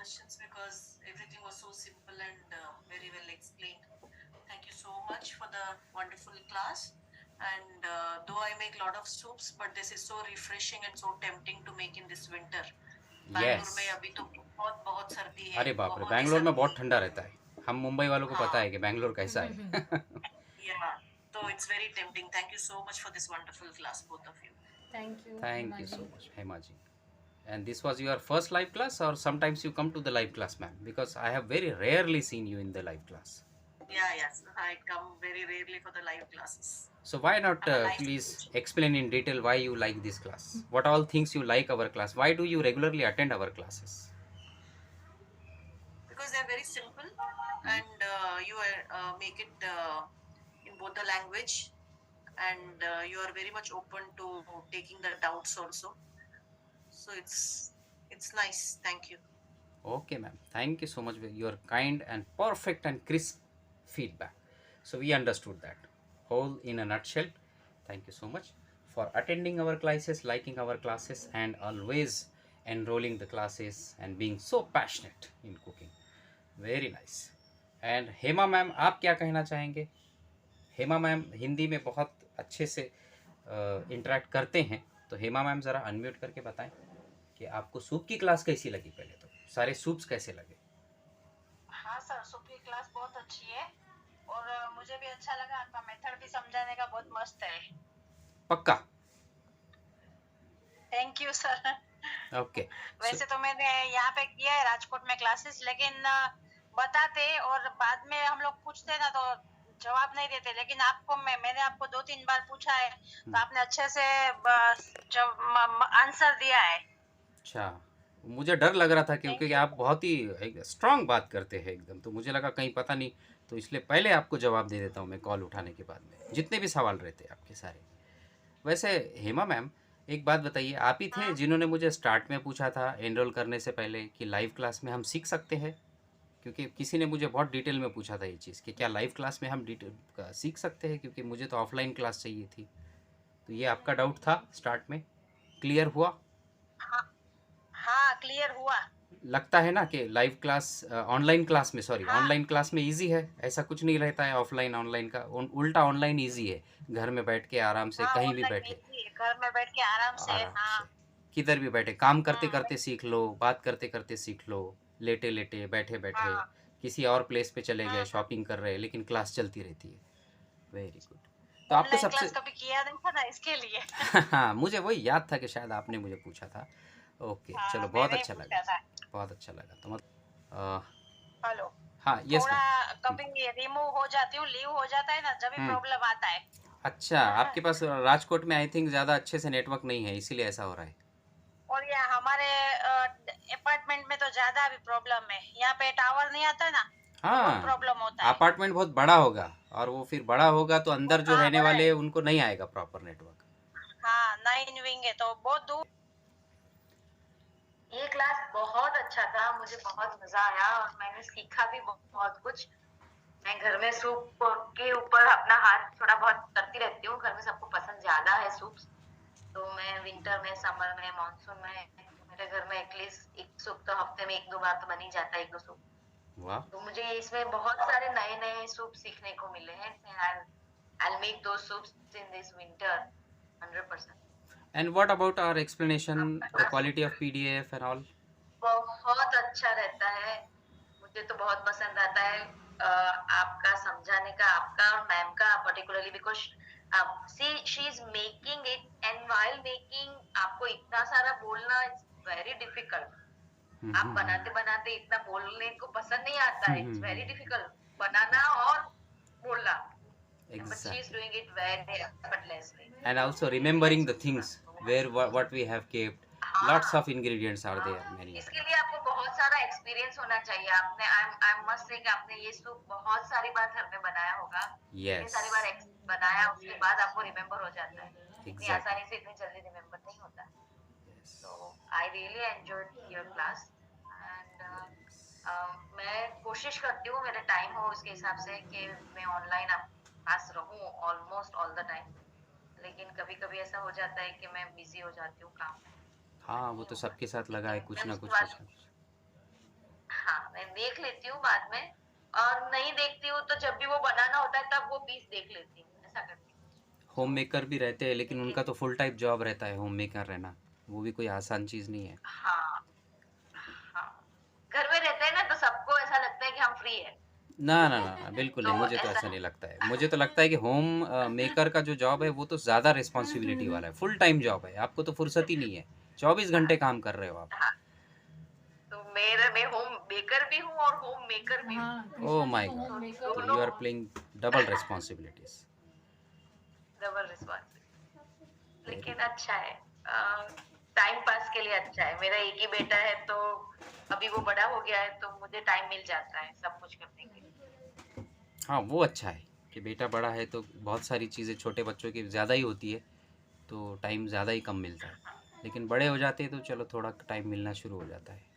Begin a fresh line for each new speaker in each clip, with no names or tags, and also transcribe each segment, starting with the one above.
questions because everything was so simple and very well explained. Thank you so much for the wonderful class. And though I make a lot of soups, but this is so refreshing and so tempting to make in this winter. Bangalore
yes.
में अभी तो बहुत बहुत सर्दी है,
अरे बाप रे,
बहुत ही
बैंगलोर में
सर्दी
बहुत
है।
ठंडा रहता है। हम मुंबई वालों को पता
हाँ,
है कि बैंगलोर कैसा है।
yeah. So it's very tempting. Thank you so much for this wonderful class, both of you.
Thank you,
thank you so
Hemaji.
Much Hema ji. And this was your first live class, or sometimes you come to the live class, ma'am? Because I have very rarely seen you in the live class.
Yeah, yes. I come very rarely for the live classes.
So why not
I'm a live
please
coach
explain in detail why you like this class? What all things you like our class? Why do you regularly attend our classes?
because they're very simple and you make it in both the language and you are very much open to taking the doubts also. So it's nice. Thank you.
Okay, ma'am. Thank you so much for your kind and perfect and crisp feedback. So we understood that whole in a nutshell. Thank you so much for attending our classes, liking our classes, and always enrolling the classes and being so passionate in cooking. Very nice. And Hema ma'am, आप क्या कहना चाहेंगे? Hema ma'am Hindi में बहुत अच्छे से interact करते हैं, तो हेमा मैम ज़रा अनम्यूट करके बताएं कि आपको सूप की क्लास कैसी लगी। पहले तो सारे सूप्स कैसे लगे?
हाँ सर, सूप की क्लास बहुत अच्छी है और मुझे भी अच्छा लगा। आपका मेथड भी समझाने का बहुत मस्त है।
पक्का?
Thank you sir.
ओके।
वैसे तो मैंने यहाँ पे किया है राजकोट में क्लासेस, लेकिन बताते और बाद में हम लोग पूछते ना तो जवाब नहीं देते, लेकिन आपको मैंने आपको 2-3 बार पूछा है तो आपने अच्छे से आंसर दिया है।
अच्छा, मुझे डर लग रहा था क्योंकि आप बहुत ही स्ट्रांग बात करते हैं एकदम, तो मुझे लगा कहीं पता नहीं, तो इसलिए पहले आपको जवाब दे देता हूँ मैं कॉल उठाने के बाद में, जितने भी सवाल रहते हैं आपके सारे। वैसे हेमा मैम, एक बात बताइए, आप ही थे जिन्होंने मुझे स्टार्ट में पूछा था एनरोल करने से पहले कि लाइव क्लास में हम सीख सकते हैं? क्योंकि किसी ने मुझे बहुत डिटेल में पूछा था ये चीज़ कि क्या लाइव क्लास में हम डिटेल सीख सकते हैं, क्योंकि मुझे तो ऑफलाइन क्लास चाहिए थी। तो ये आपका डाउट था स्टार्ट में, क्लियर हुआ?
हाँ, क्लियर हुआ।
लगता है ना कि लाइव क्लास ऑनलाइन क्लास में, सॉरी,
हाँ,
ऑनलाइन क्लास में इजी है, ऐसा कुछ नहीं रहता है ऑफलाइन ऑनलाइन का, उल्टा ऑनलाइन इजी है, घर में बैठ के आराम से
हाँ,
कहीं भी
ऑनलाइन
बैठे,
इजी है, घर में बैठ के आराम से।
आराम
हाँ,
से किधर भी बैठे काम करते
हाँ,
करते सीख लो, बात करते करते सीख लो, लेटे लेटे बैठे बैठे
हाँ,
किसी और प्लेस पे चले गए,
हाँ।
शॉपिंग कर रहे हैं, लेकिन क्लास चलती रहती है। Very good. तो आपको
ऑनलाइन
सबसे
क्लास कभी किया नहीं था ना, इसके लिए।
हाँ, मुझे वही याद था कि शायद आपने मुझे पूछा था। ओके, चलो,
हाँ,
बहुत
मैंने ही
अच्छा लगा,
पूछा था।
बहुत अच्छा लगा। तो मतलब
हेलो,
हाँ, यस
थोड़ा
मैम।
कभी रिमूव हो जाती हूँ, लीव हो जाता है ना, जब भी
हम्म,
प्रॉब्लम आता है।
अच्छा, आपके पास राजकोट में आई थिंक ज़्यादा अच्छे से नेटवर्क नहीं है, इसीलिए ऐसा हो रहा है।
और ये हमारे अपार्टमेंट में तो ज्यादा अभी प्रॉब्लम है, यहाँ पे टावर नहीं आता ना, तो बहुत
हाँ,
प्रॉब्लम होता है।
अपार्टमेंट बहुत बड़ा होगा, और वो फिर बड़ा होगा तो अंदर जो
हाँ,
रहने
बड़ा
वाले
है।
हैं उनको नहीं आएगा प्रॉपर नेटवर्क।
हाँ, 9 विंग है तो बहुत दूर। ये क्लास बहुत अच्छा था, मुझे बहुत मजा आया और मैंने सीखा भी बहुत कुछ। मैं घर में सूप के ऊपर अपना हाथ थोड़ा बहुत करती रहती हूँ, घर में सबको पसंद ज्यादा है सूप, तो मैं विंटर में, समर में, मानसून में मेरे घर में एटलीस्ट एक सूप तो हफ्ते में 1-2 बार तो बन ही जाता है, 1-2 सूप।
वाह।
तो मुझे इसमें बहुत सारे नए नए सूप सीखने को मिले हैं। I'll make those soups in this winter 100%।
And what about our explanation, the
आपका
quality of PDF and all?
बहुत अच्छा रहता है, मुझे तो बहुत पसंद आता है। आपका समझाने का, आपका और मैम का particularly, because she is making it and while making आपको इतना सारा बोलना इट्स वेरी डिफिकल्ट। आप बनाते बनाते इतना बोलने को पसंद नहीं आता है, इट्स वेरी डिफिकल्ट बनाना और बोलना, but she is
exactly.
doing it very effortlessly।
And also remembering the things where what we have kept, lots
हाँ,
of ingredients are there many
इसके
टाइम्स।
लिए आपको बहुत सारा एक्सपीरियंस होना चाहिए। आपने आई मस्ट से कि आपने ये सूप बहुत सारी बार घर में बनाया होगा, इतनी
यस,
सारी बार बनाया, उसके बाद आपको रिमेम्बर हो जाता है। इतनी
एग्जैक्टली।
आसानी से इतनी जल्दी रिमेम्बर नहीं होता। तो I really enjoyed your class and मैं कोशिश करती हूँ मेरा टाइम हो उसके हिसाब से कि मैं ऑनलाइन आपके पास रहूँ ऑलमोस्ट ऑल द टाइम, लेकिन कभी कभी ऐसा हो जाता है कि मैं बिजी हो जाती हूँ काम में,
हाँ, वो
नहीं
तो
हो
सबके
पाता,
साथ लगा है,
लेकिन
कुछ
मैं
ना
उसके
कुछ,
बाद
कुछ ना कुछ।
मैं देख लेती हूँ बाद में, और नहीं देखती हूँ तो जब भी वो बनाना होता है तब वो पीस देख लेती हूँ, ऐसा करती हूँ।
होम मेकर भी रहते हैं लेकिन
लेकिन
उनका तो फुल टाइम जॉब रहता है होम मेकर रहना, वो भी कोई आसान चीज़ नहीं है।
हाँ, हाँ, घर में रहते हैं ना तो सबको ऐसा लगता है कि हम फ्री है,
ना ना ना ना बिल्कुल नहीं,
तो
मुझे तो
ऐसा
ऐसा नहीं लगता है। मुझे तो लगता है कि होम मेकर का जो जॉब है वो तो ज़्यादा रिस्पॉन्सिबिलिटी वाला है, फुल टाइम जॉब है, आपको तो फुर्सत ही नहीं है, 24 घंटे काम कर रहे हो आप।
हाँ, तो मैं होम बेकर भी हूँ और होम मेकर भी हूँ,
ओ
कृष्णा जी
माय
तो
गॉड,
होम मेकर
तो
दोनों
you are playing double responsibilities.
Double responsibility.
Very
लेकिन
गुड।
अच्छा है, टाइम पास के लिए अच्छा है। मेरा एक ही बेटा है तो अभी वो बड़ा हो गया है तो मुझे टाइम मिल जाता है सब कुछ करने के लिए।
हाँ वो अच्छा है कि बेटा बड़ा है तो बहुत सारी चीज़ें छोटे बच्चों की ज़्यादा ही होती है, तो टाइम ज़्यादा ही कम मिलता है, लेकिन बड़े हो जाते हैं तो चलो थोड़ा टाइम मिलना शुरू हो जाता है।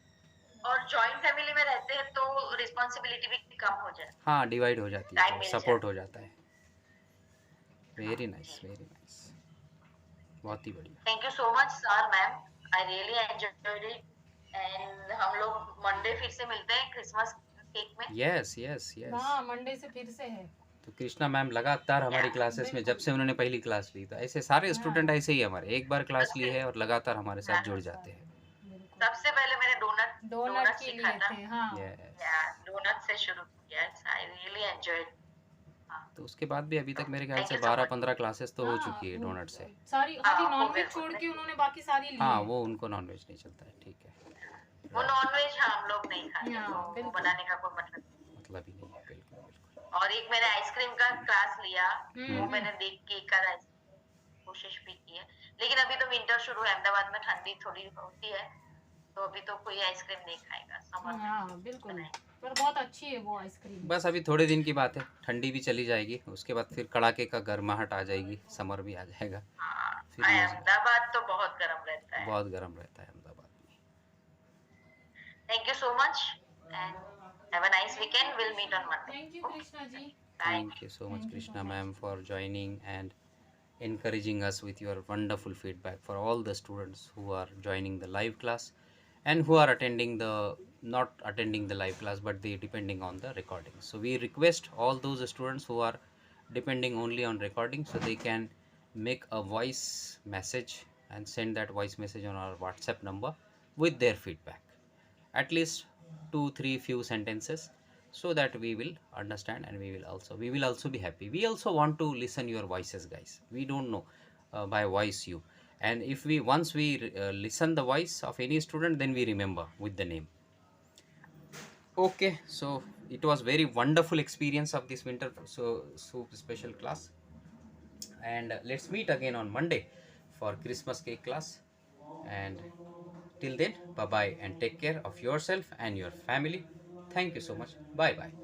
और जॉइंट फैमिली में रहते हैं तो रिस्पॉन्सिबिलिटी भी कम हो जाती
हाँ डिवाइड हो जाती
है,
है,
टाइम
थोड़ा
मिल
सपोर्ट
जाता
हो जाता है।
है। हाँ
वेरी नाइस
जी,
वेरी नाइस, बहुत ही बढ़िया।
Thank you so much sir ma'am, I really enjoyed it. And हम लोग मंडे फिर से मिलते हैं क्रिसमस केक में।
Yes yes yes.
हाँ मंडे से फिर से है।
तो कृष्णा मैम लगातार हमारी
Yeah,
क्लासेस में, जब
बिल्कुल।
से उन्होंने पहली क्लास ली, तो ऐसे सारे स्टूडेंट
हाँ
ऐसे ही हमारे एक बार क्लास ली
सबसे
है और लगातार हमारे साथ जुड़ जाते हैं।
बिल्कुल।
सबसे पहले मैंने डोनट
डोनट
डोनट
के
सीखा
लिए
था।
थे हाँ।
यस।
या डोनट से शुरू किया, आई रियली एंजॉयड।
तो उसके बाद भी अभी तक मेरे ख्याल
थैंक
से
यू सो मच।
12-15 क्लासेस तो हो
हाँ
चुकी है डोनट से।
सारी
हाँ
खाली
हो
नॉनवेज
गया,
छोड़
हो
के
गया।
उन्होंने बाकी सारी ली
हाँ
है।
वो उनको नॉनवेज नहीं चलता है, ठीक है।
वो
राइट,
नॉनवेज हम लोग नहीं खाते
हाँ
तो वो
बिल्कुल।
बनाने का कोई मतलब नहीं।
मतलब ही नहीं है, बिल्कुल बिल्कुल।
और एक मैंने आइसक्रीम का क्लास लिया, वो
हम्म।
मैंने देख के एक आध आइसक्रीम कोशिश भी की है। लेकिन अभी तो विंटर शुरू है, अहमदाबाद में ठंडी थोड़ी होती है तो अभी तो कोई आइसक्रीम नहीं खाएगा, समर में
हाँ बिल्कुल,
बनाएंगे।
पर बहुत अच्छी है वो आइसक्रीम।
बस अभी थोड़े दिन की बात है, ठंडी भी चली जाएगी, उसके बाद फिर कड़ाके का गर्माहट आ जाएगी, समर भी आ जाएगा,
हाँ,
फिर यूज़
अहमदाबाद तो बहुत गर्म रहता है।
बहुत गर्म रहता है अहमदाबाद में।
Thank you so much and have a nice weekend, will meet on Monday.
Thank you Krishna ji.
Bye.
Thank you so much,
thank you so
Krishna
much.
ma'am, for joining and encouraging us with your wonderful feedback for all the students who are joining the live class and who are attending the not attending the live class but they depending on the recording. So we request all those students who are depending only on recording, so they can make a voice message and send that voice message on our WhatsApp number with their feedback, at least 2-3 few sentences, so that we will understand and we will also be happy. We also want to listen your voices guys, we don't know by voice you, and if we once we listen the voice of any student, then we remember with the name. Okay, so it was very wonderful experience of this winter soup special class, and let's meet again on Monday for Christmas cake class. And till then, bye bye and take care of yourself and your family. Thank you so much. Bye bye.